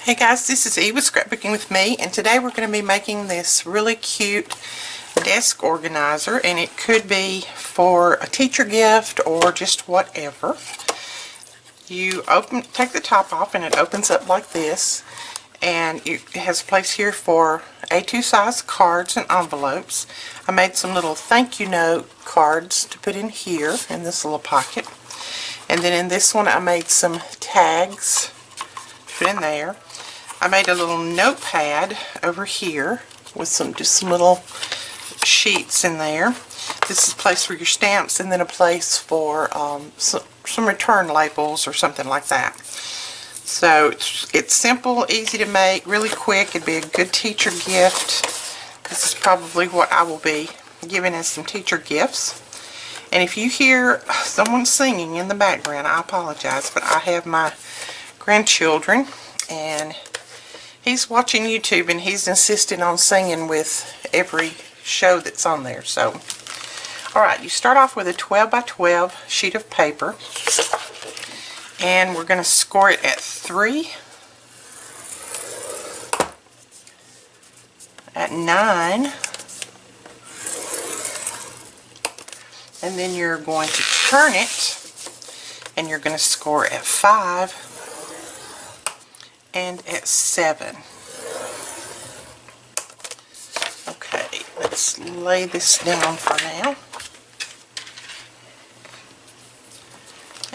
Hey guys, this is Eve with Scrapbooking with me, and today we're going to be making this really cute desk organizer, and it could be for a teacher gift or just whatever. You take the top off and it opens up like this, and it has a place here for A2 size cards and envelopes. I made some little thank you note cards to put in here in this little pocket, and then in this one I made some tags to put in there. I made a little notepad over here with just some little sheets in there. This is a place for your stamps, and then a place for some return labels or something like that. So it's simple, easy to make, really quick. It'd be a good teacher gift. This is probably what I will be giving as some teacher gifts. And if you hear someone singing in the background, I apologize, but I have my grandchildren, and he's watching YouTube and he's insisting on singing with every show that's on there. So, alright, you start off with a 12 by 12 sheet of paper, and we're going to score it at 3, at 9, and then you're going to turn it and you're going to score at 5 and at 7. Okay, let's lay this down for now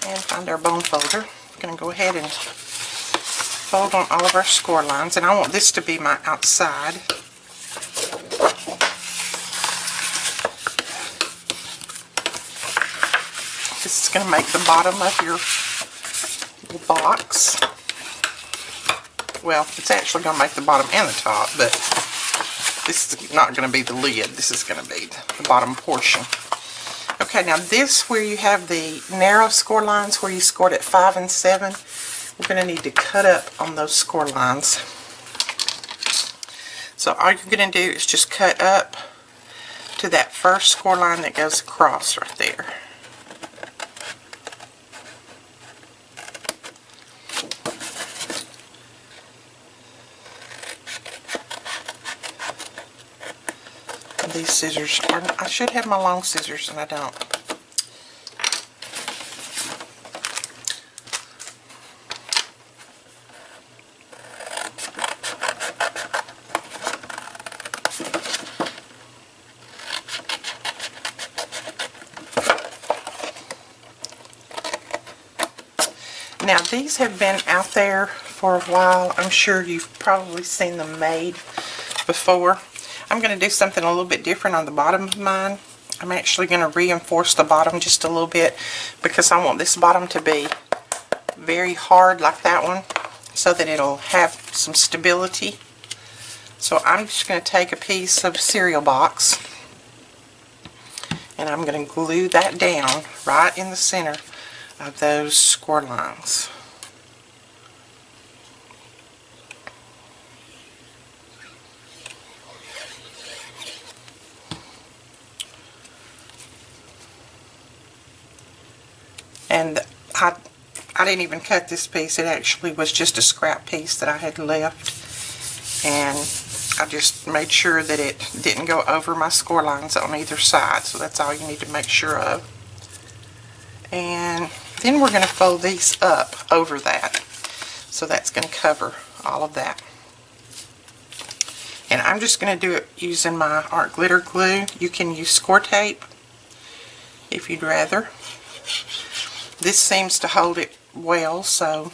and find our bone folder. I'm going to go ahead and fold on all of our score lines, and I want this to be my outside. This is going to make the bottom of your box. Well, it's actually going to make the bottom and the top, but this is not going to be the lid. This is going to be the bottom portion. Okay, now this, where you have the narrow score lines where you scored at 5 and 7, we're going to need to cut up on those score lines. So all you're going to do is just cut up to that first score line that goes across right there. These scissors are, I should have my long scissors and I don't. Now these have been out there for a while. I'm sure you've probably seen them made before. I'm going to do something a little bit different on the bottom of mine. I'm actually going to reinforce the bottom just a little bit because I want this bottom to be very hard like that one so that it'll have some stability. So I'm just going to take a piece of cereal box and I'm going to glue that down right in the center of those score lines. And I didn't even cut this piece. It actually was just a scrap piece that I had left, and I just made sure that it didn't go over my score lines on either side. So that's all you need to make sure of. And then we're going to fold these up over that, so that's going to cover all of that. And I'm just going to do it using my art glitter glue. You can use score tape if you'd rather. This seems to hold it well, so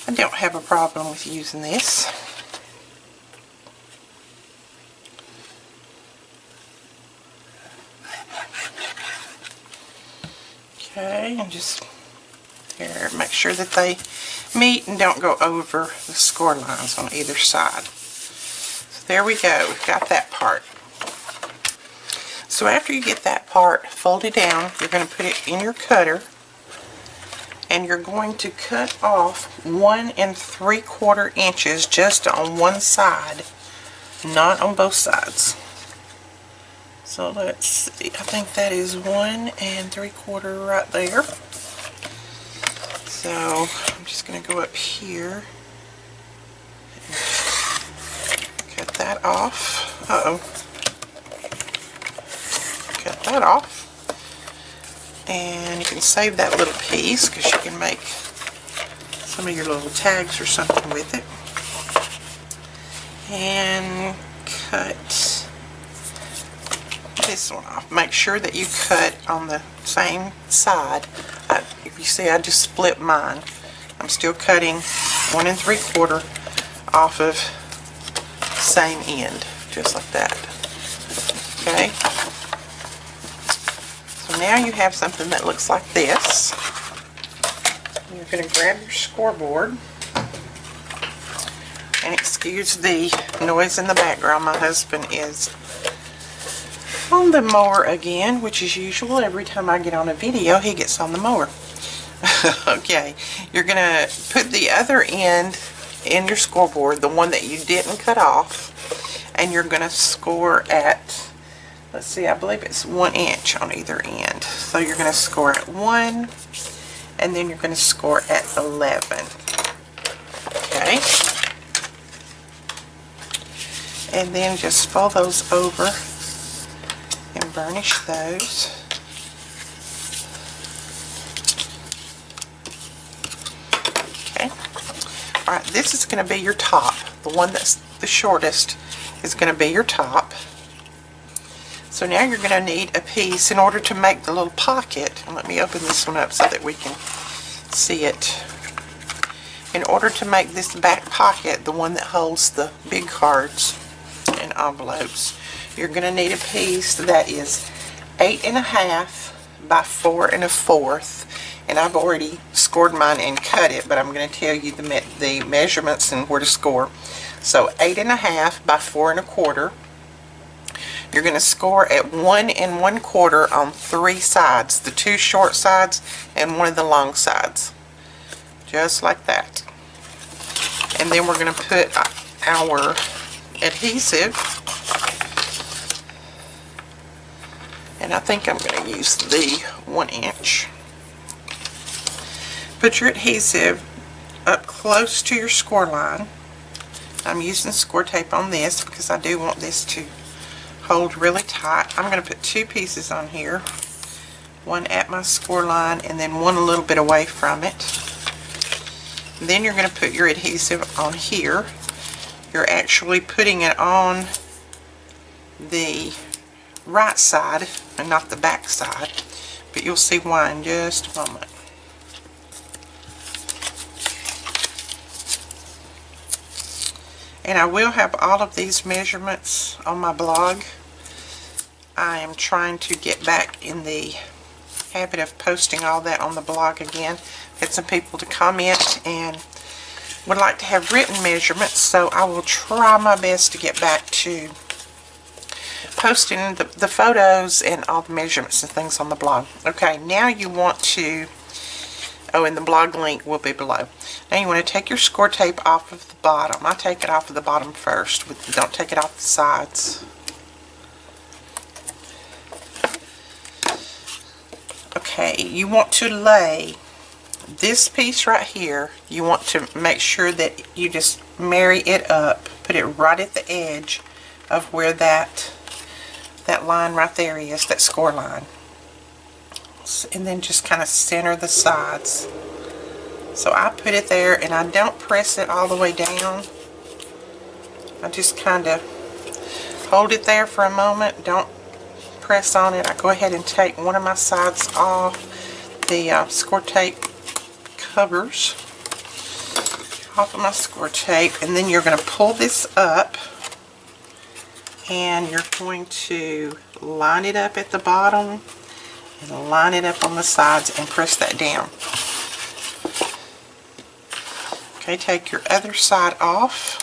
I don't have a problem with using this. Okay, and just here, make sure that they meet and don't go over the score lines on either side. So there we go, we've got that part. So after you get that part folded down, you're going to put it in your cutter, and you're going to cut off 1 3/4 inches just on one side, not on both sides. So let's see, I think that is 1 3/4 right there. So I'm just going to go up here that off. Uh-oh. Cut that off. And you can save that little piece because you can make some of your little tags or something with it. And cut this one off. Make sure that you cut on the same side. If you see, I just split mine. I'm still cutting 1 3/4 off of same end, just like that. Okay. So now you have something that looks like this. You're going to grab your scoreboard. And excuse the noise in the background. My husband is on the mower again, which is usual. Every time I get on a video, he gets on the mower. Okay, you're going to put the other end in your scoreboard, the one that you didn't cut off, and you're going to score at, let's see, I believe it's 1 inch on either end. So you're going to score at 1, and then you're going to score at 11. Okay. And then just fold those over and burnish those. Okay. Alright, this is going to be your top. The one that's the shortest is going to be your top. So now you're going to need a piece in order to make the little pocket. And let me open this one up so that we can see it. In order to make this back pocket, the one that holds the big cards and envelopes, you're going to need a piece that is 8.5 by 4 1/4, and I've already scored mine and cut it, but I'm going to tell you the measurements and where to score. So 8.5 by 4 1/4. You're going to score at 1 1/4 on 3 sides, the 2 short sides and one of the long sides, just like that. And then we're going to put our adhesive, and I think I'm going to use the 1 inch. Put your adhesive up close to your score line. I'm using score tape on this because I do want this to hold really tight. I'm going to put 2 pieces on here, one at my score line and then one a little bit away from it. And then you're going to put your adhesive on here. You're actually putting it on the right side and not the back side, but you'll see why in just a moment. And I will have all of these measurements on my blog. I am trying to get back in the habit of posting all that on the blog again. Had some people to comment and would like to have written measurements, so I will try my best to get back to posting the photos and all the measurements and things on the blog. Okay, now you want to, and the blog link will be below. Now you want to take your score tape off of the bottom. I take it off of the bottom first. Don't take it off the sides. Okay, you want to lay this piece right here. You want to make sure that you just marry it up. Put it right at the edge of where that line right there is, that score line. And then just kind of center the sides. So I put it there and I don't press it all the way down. I just kind of hold it there for a moment. Don't press on it. I go ahead and take one of my sides off. The score tape covers off of my score tape, and then you're going to pull this up and you're going to line it up at the bottom and line it up on the sides and press that down. Okay, take your other side off.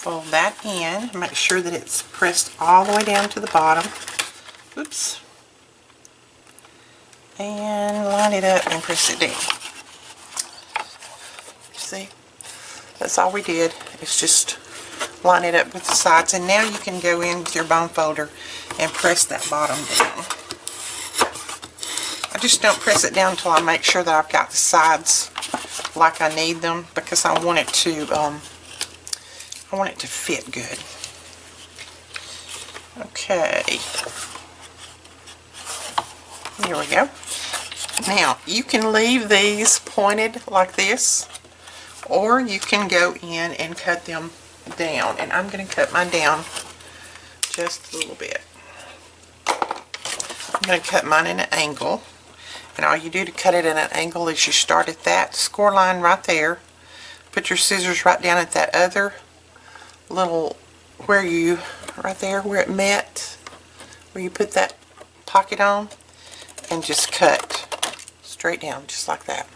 Fold that in. Make sure that it's pressed all the way down to the bottom. Oops. And line it up and press it down. See? That's all we did. It's just line it up with the sides. And now you can go in with your bone folder and press that bottom down. I just don't press it down until I make sure that I've got the sides like I need them, because I want it to fit good. Okay. Here we go. Now, you can leave these pointed like this, or you can go in and cut them down. And I'm going to cut mine down just a little bit. I'm going to cut mine in an angle. And all you do to cut it in an angle is you start at that score line right there. Put your scissors right down at that other little, right there where it met, where you put that pocket on, and just cut straight down just like that.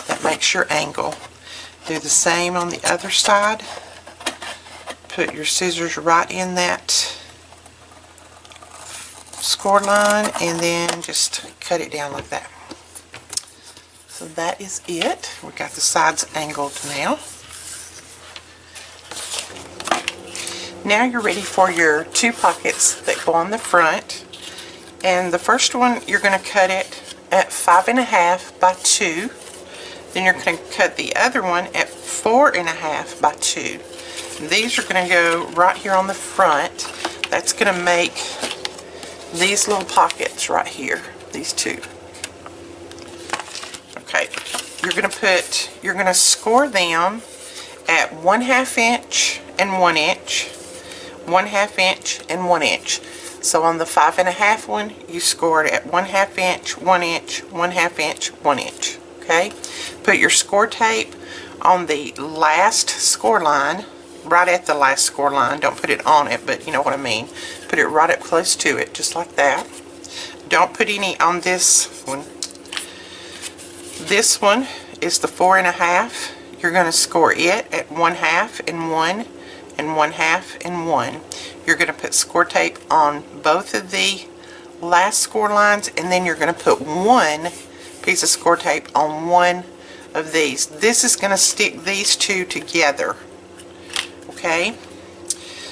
That makes your angle. Do the same on the other side. Put your scissors right in that score line and then just cut it down like that. So that is it. We got the sides angled now. Now you're ready for your 2 pockets that go on the front. And the first one, you're going to cut it at 5.5 by 2. Then you're going to cut the other one at 4.5 by 2. And these are going to go right here on the front. That's going to make these little pockets right here, these 2. Okay, you're going to score them at 1/2 inch and 1 inch, 1/2 inch and 1 inch. So on the 5.5 one, you scored at 1/2 inch, 1 inch, 1/2 inch, 1 inch. Okay, put your score tape on the last score line, right at the last score line. Don't put it on it, but you know what I mean. Put it right up close to it, just like that. Don't put any on this one. This one is the 4.5. You're going to score it at 1/2 and 1 and 1/2 and 1. You're going to put score tape on both of the last score lines, and then you're going to put 1 piece of score tape on one of these. This is going to stick these 2 together. Okay,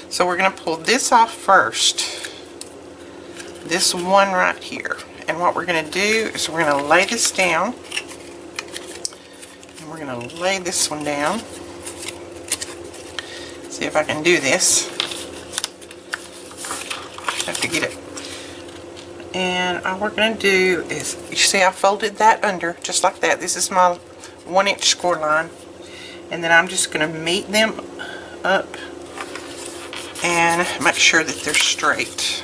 so we're going to pull this off first, this one right here, and what we're going to do is we're going to lay this down, and we're going to lay this one down. See if I can do this. Have to get it. And all we're going to do is, you see I folded that under just like that. This is my 1 inch score line, and then I'm just going to meet them up and make sure that they're straight.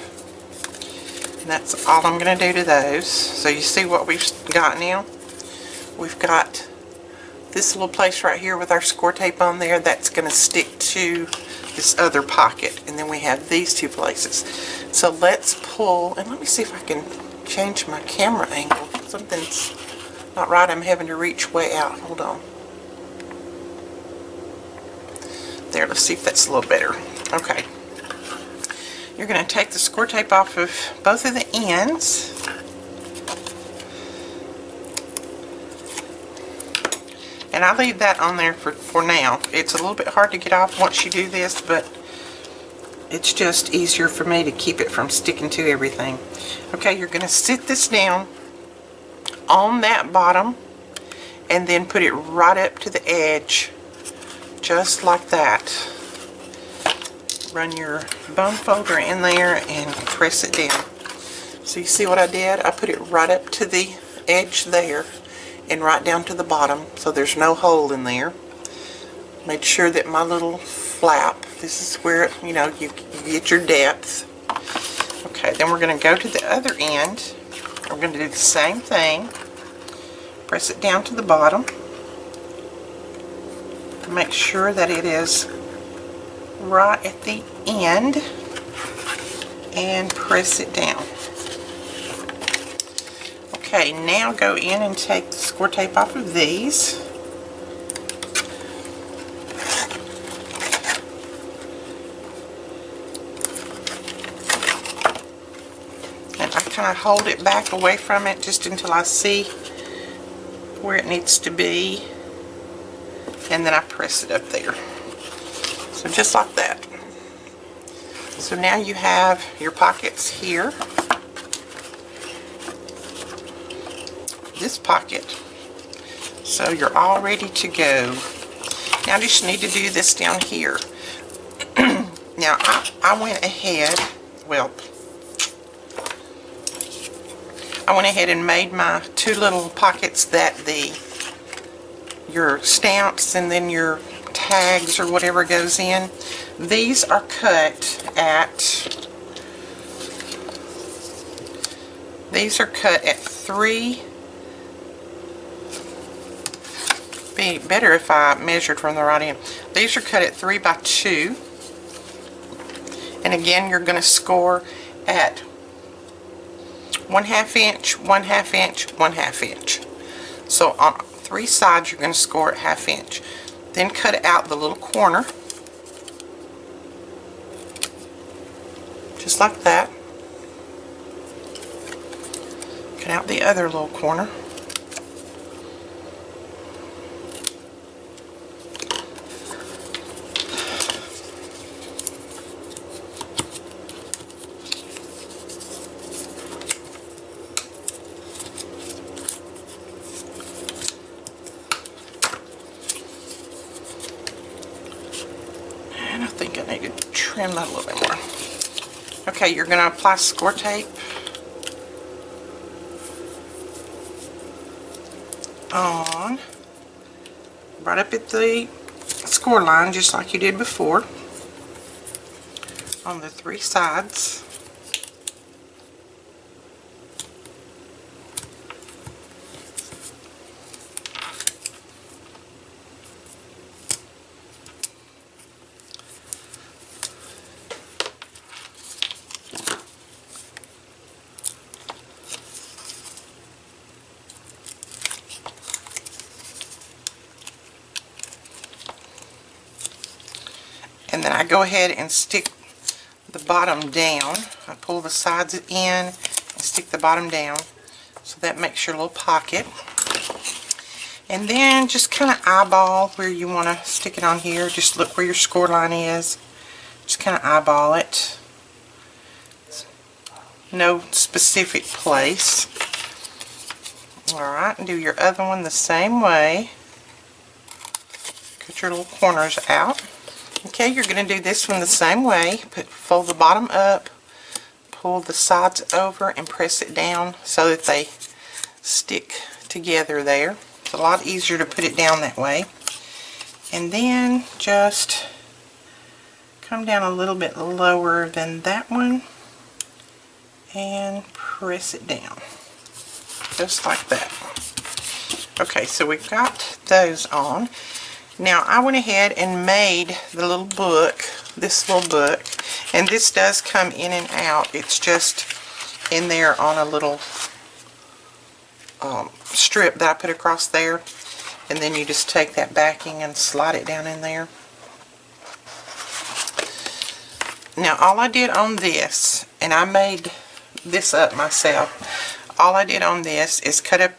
And that's all I'm going to do to those. So you see what we've got now? We've got this little place right here with our score tape on there. That's going to stick to this other pocket. And then we have these 2 places. So let's pull, and let me see if I can change my camera angle. Something's not right. I'm having to reach way out. Hold on. There, let's see if that's a little better. Okay. You're going to take the score tape off of both of the ends. And I leave that on there for now. It's a little bit hard to get off once you do this, but it's just easier for me to keep it from sticking to everything. Okay, you're going to sit this down on that bottom and then put it right up to the edge, just like that. Run your bone folder in there and press it down. So you see what I did? I put it right up to the edge there and right down to the bottom, so there's no hole in there. Made sure that my little flap, this is where, you know, you get your depth. Okay, then we're going to go to the other end. We're going to do the same thing. Press it down to the bottom. Make sure that it is right at the end and press it down. Okay, now go in and take the score tape off of these. And I kind of hold it back away from it just until I see where it needs to be. And then I press it up there. So just like that. So now you have your pockets here. this pocket. So you're all ready to go. Now I just need to do this down here. Now I went ahead, well, I went ahead and made my two little pockets that your stamps and then your tags or whatever goes in. These are cut at 3. Be better if I measured from the right end. These are cut at 3 by 2. And again, you're going to score at 1/2 inch, 1/2 inch, 1/2 inch. So on 3 sides, you're going to score at 1/2 inch. Then cut out the little corner, just like that. Cut out the other little corner. And I think I need to trim that a little bit more. Okay, you're going to apply score tape on right up at the score line, just like you did before, on the 3 sides. And then I go ahead and stick the bottom down. I pull the sides in and stick the bottom down. So that makes your little pocket. And then just kind of eyeball where you want to stick it on here. Just look where your score line is. Just kind of eyeball it. No specific place. Alright, and do your other one the same way. Cut your little corners out. Okay, you're going to do this one the same way. Fold the bottom up, pull the sides over, and press it down so that they stick together there. It's a lot easier to put it down that way. And then just come down a little bit lower than that one and press it down. Just like that. Okay, so we've got those on. Now I went ahead and made the little book, this little book, and this does come in and out. It's just in there on a little strip that I put across there, and then you just take that backing and slide it down in there. Now all I did on this, and I made this up myself, all I did on this is cut a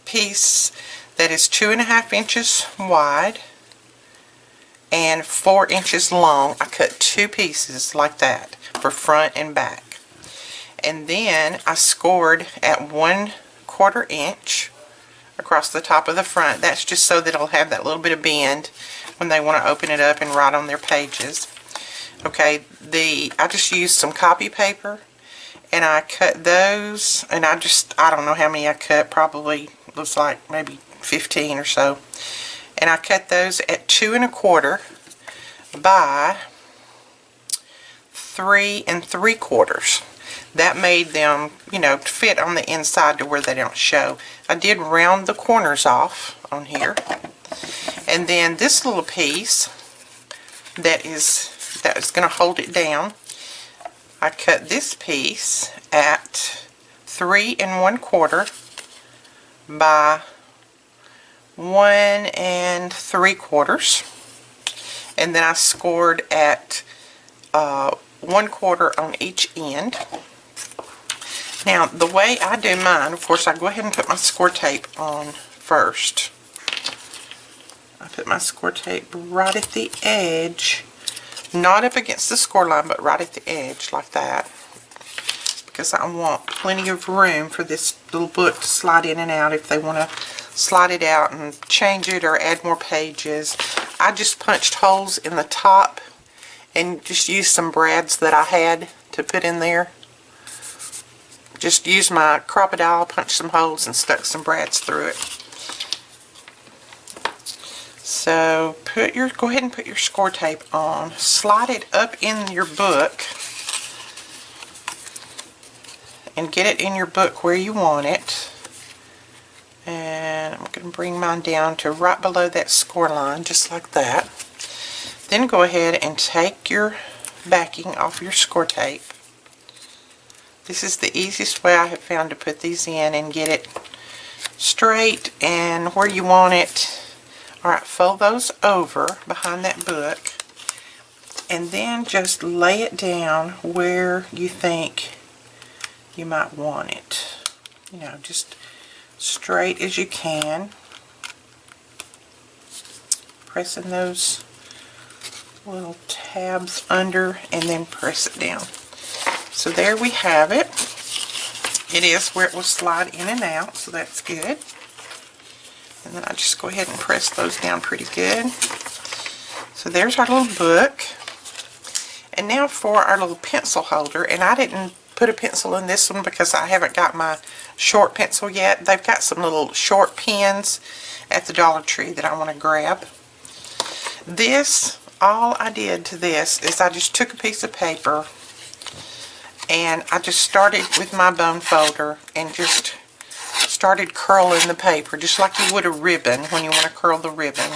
piece that is 2.5 inches wide and 4 inches long. I cut 2 pieces like that for front and back. And then I scored at 1/4 inch across the top of the front. That's just so that it'll have that little bit of bend when they want to open it up and write on their pages. Okay, I just used some copy paper and I cut those, and I don't know how many I cut, probably looks like maybe 15 or so. And I cut those at 2 1/4 by 3 3/4. That made them, you know, fit on the inside to where they don't show. I did round the corners off on here. And then this little piece that is going to hold it down, I cut this piece at 3 1/4 by 1 3/4, and then I scored at 1/4 on each end. Now the way I do mine, of course, I go ahead and put my score tape on first. I put my score tape right at the edge, not up against the score line, but right at the edge like that, because I want plenty of room for this little book to slide in and out if they want to slide it out and change it or add more pages. I just punched holes in the top and just used some brads that I had to put in there. Just used my Crop-A-Dile, punched some holes and stuck some brads through it. So go ahead and put your score tape on. Slide it up in your book and get it in your book where you want it. And I'm going to bring mine down to right below that score line, just like that. Then go ahead and take your backing off your score tape. This is the easiest way I have found to put these in and get it straight and where you want it. Alright, fold those over behind that book and then just lay it down where you think you might want it. You know, just straight as you can. Pressing those little tabs under and then press it down. So there we have it. It is where it will slide in and out, so that's good. And then I just go ahead and press those down pretty good. So there's our little book. And now for our little pencil holder, and I didn't put a pencil in this one because I haven't got my short pencil yet. They've got some little short pens at the Dollar Tree that I want to grab. This, all I did to this is I just took a piece of paper and I just started with my bone folder and just started curling the paper just like you would a ribbon when you want to curl the ribbon.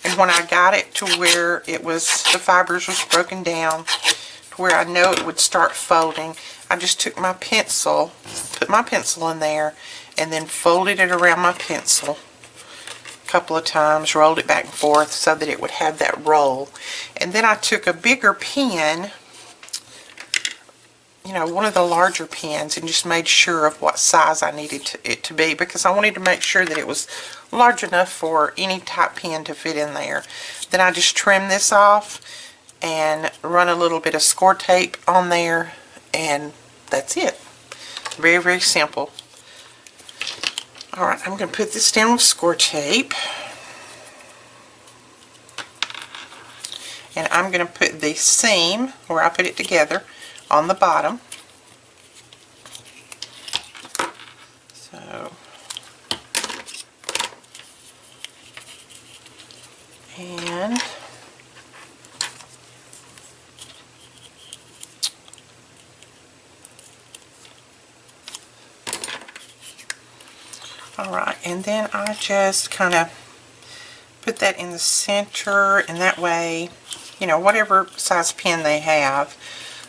And when I got it to where it was, the fibers was broken down to where I know it would start folding, I just took my pencil, put my pencil in there, and then folded it around my pencil a couple of times, rolled it back and forth so that it would have that roll. And then I took a bigger pen, you know, one of the larger pens, and just made sure of what size I needed it to be, because I wanted to make sure that it was large enough for any type pen to fit in there. Then I just trim this off and run a little bit of score tape on there, and that's it. Very, very simple. Alright, I'm going to put this down with score tape. And I'm going to put the seam, where I put it together, on the bottom. So, and alright, and then I just kind of put that in the center, and that way, you know, whatever size pen they have,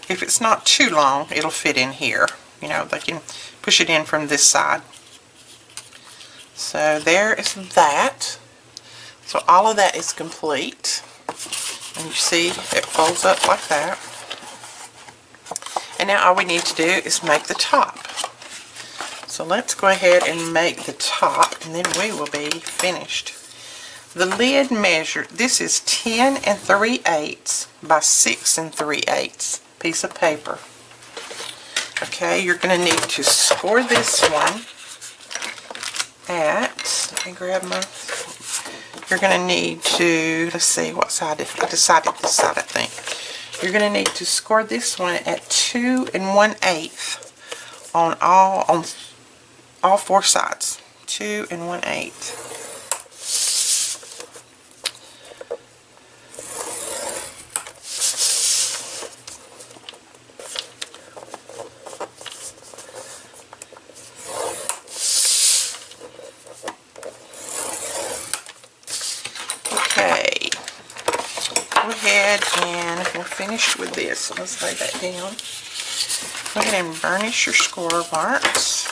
if it's not too long, it'll fit in here. You know, they can push it in from this side. So there is that. So all of that is complete. And you see it folds up like that. And now all we need to do is make the top. So let's go ahead and make the top, and then we will be finished. The lid measure, this is 10 3/8 by 6 3/8 piece of paper. Okay, you're going to need to score this one at, let me grab my, you're going to need to, let's see what side, I decided this side I think. You're going to need to score this one at 2 1/8 on all four sides. 2 1/8. Okay, go ahead and we're finished with this. So let's lay that down. Go ahead and burnish your score marks.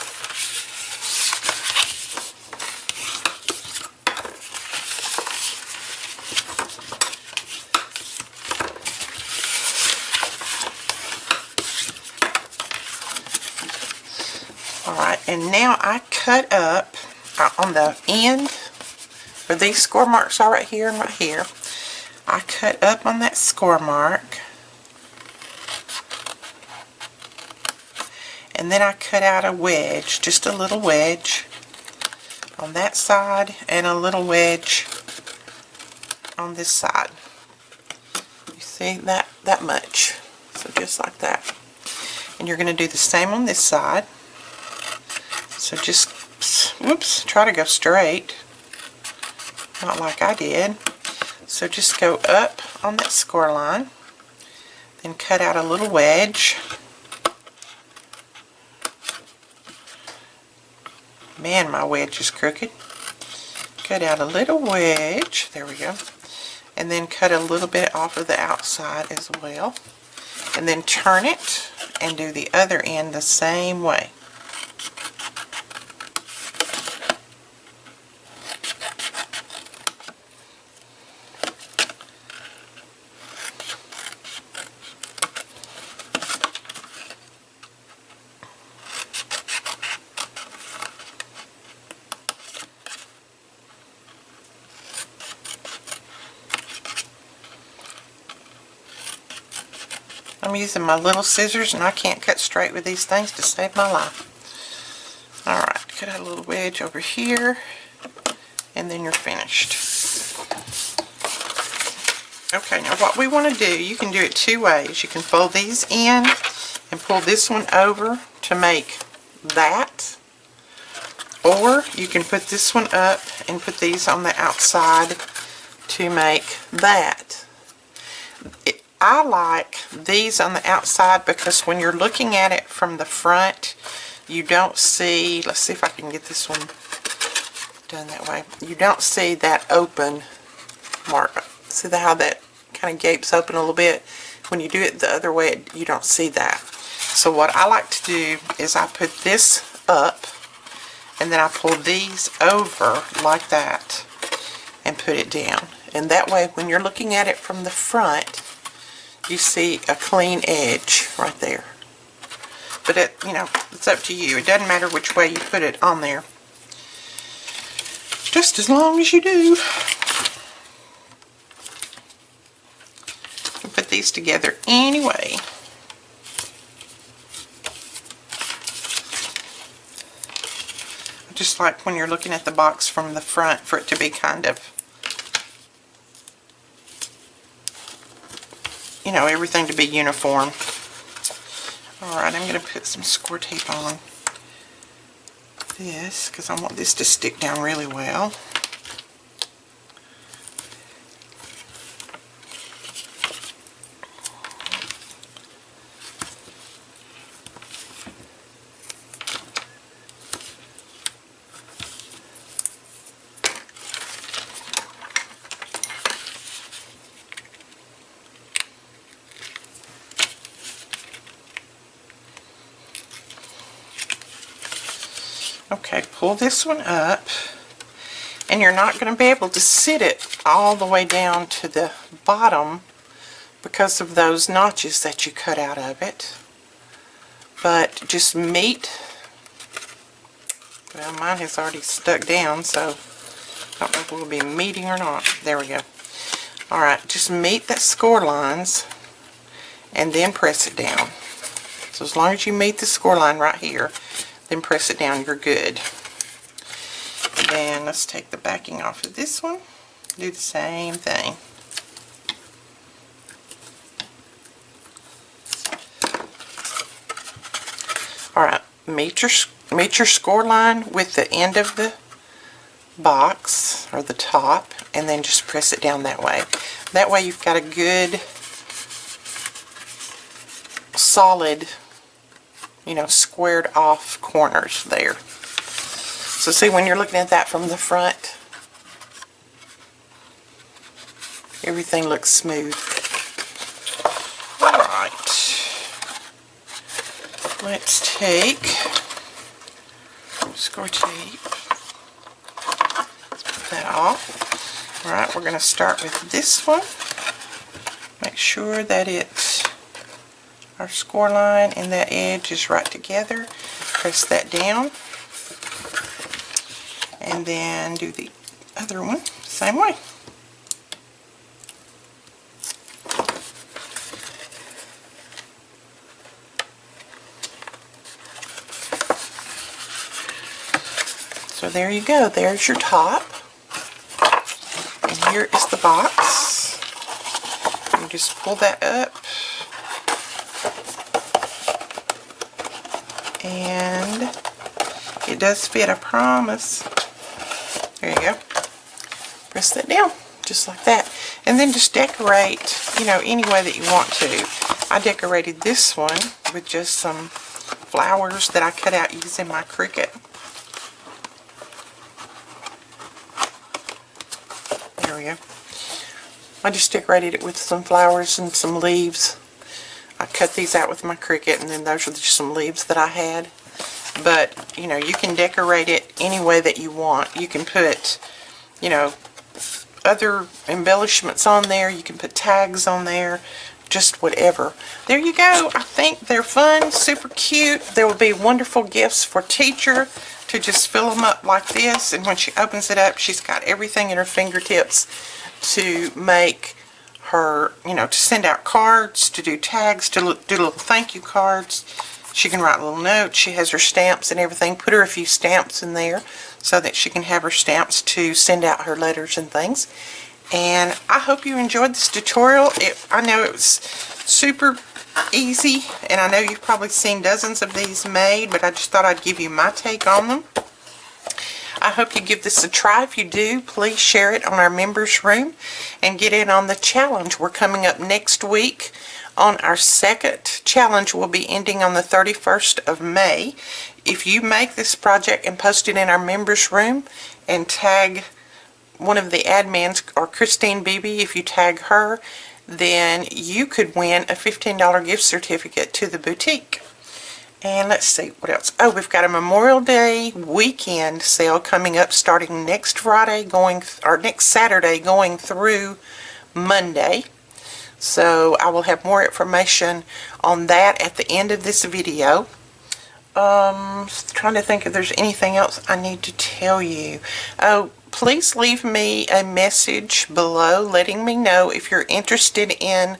Alright, and now I cut up on the end where these score marks are, right here and right here. I cut up on that score mark, and And then I cut out a wedge, just a little wedge on that side and a little wedge on this side. You see that much. So just like that. And you're going to do the same on this side. So just, whoops, try to go straight. Not like I did. So just go up on that score line. Then cut out a little wedge. Man, my wedge is crooked. Cut out a little wedge. There we go. And then cut a little bit off of the outside as well. And then turn it and do the other end the same way. I'm using my little scissors and I can't cut straight with these things to save my life. Alright, cut out a little wedge over here and then you're finished. Okay, now what we want to do, you can do it two ways. You can fold these in and pull this one over to make that, or you can put this one up and put these on the outside to make that. I like these on the outside because when you're looking at it from the front, you don't see, let's see if I can get this one done that way. You don't see that open mark. See how that kind of gapes open a little bit? When you do it the other way, you don't see that. So what I like to do is I put this up and then I pull these over like that and put it down. And that way when you're looking at it from the front, you see a clean edge right there. But it, you know, it's up to you. It doesn't matter which way you put it on there. Just as long as you do. You can put these together anyway. Just like when you're looking at the box from the front, for it to be kind of, you know, everything to be uniform. Alright, I'm going to put some score tape on this because I want this to stick down really well. Okay, pull this one up, and you're not going to be able to sit it all the way down to the bottom because of those notches that you cut out of it. But just meet, well, mine has already stuck down, so I don't know if we'll be meeting or not. There we go. Alright, just meet the score lines and then press it down. So as long as you meet the score line right here, then press it down, you're good. Then let's take the backing off of this one. Do the same thing. Alright, meet your score line with the end of the box, or the top, and then just press it down that way. That way you've got a good, solid, you know, squared off corners there. So see, when you're looking at that from the front, everything looks smooth. Alright, let's take score tape. Let's put that off. Alright, we're going to start with this one. Make sure that our score line and that edge is right together. Press that down. And then do the other one same way. So there you go. There's your top. And here is the box. You just pull that up. And it does fit, I promise. There you go. Press that down, just like that. And then just decorate, you know, any way that you want to. I decorated this one with just some flowers that I cut out using my Cricut. There we go. I just decorated it with some flowers and some leaves. I cut these out with my Cricut, and then those are just some leaves that I had. But, you know, you can decorate it any way that you want. You can put, you know, other embellishments on there. You can put tags on there. Just whatever. There you go. I think they're fun, super cute. There will be wonderful gifts for teacher to just fill them up like this. And when she opens it up, she's got everything at her fingertips to make her, you know, to send out cards, to do tags, to do little thank you cards. She can write little notes. She has her stamps and everything. Put her a few stamps in there so that she can have her stamps to send out her letters and things. And I hope you enjoyed this tutorial. I know it was super easy, and I know you've probably seen dozens of these made, but I just thought I'd give you my take on them. I hope you give this a try. If you do, please share it on our members room and get in on the challenge. We're coming up next week on our second challenge. Will be ending on the 31st of May. If you make this project and post it in our members room and tag one of the admins, or Christine Beebe, if you tag her, then you could win a $15 gift certificate to the boutique. And let's see what else. Oh, we've got a Memorial Day weekend sale coming up starting next Friday next Saturday going through Monday. So I will have more information on that at the end of this video. Trying to think if there's anything else I need to tell you. Oh, please leave me a message below letting me know if you're interested in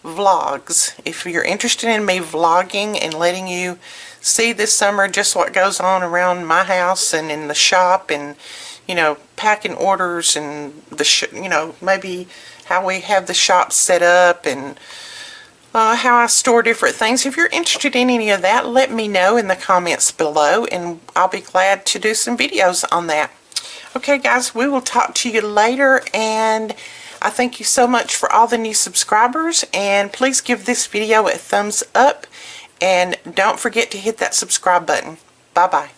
vlogs. If you're interested in me vlogging and letting you see this summer just what goes on around my house and in the shop, and, you know, packing orders, and you know, maybe how we have the shop set up, and how I store different things. If you're interested in any of that, let me know in the comments below, and I'll be glad to do some videos on that. Okay guys, we will talk to you later, and I thank you so much for all the new subscribers, and please give this video a thumbs up, and don't forget to hit that subscribe button. Bye bye.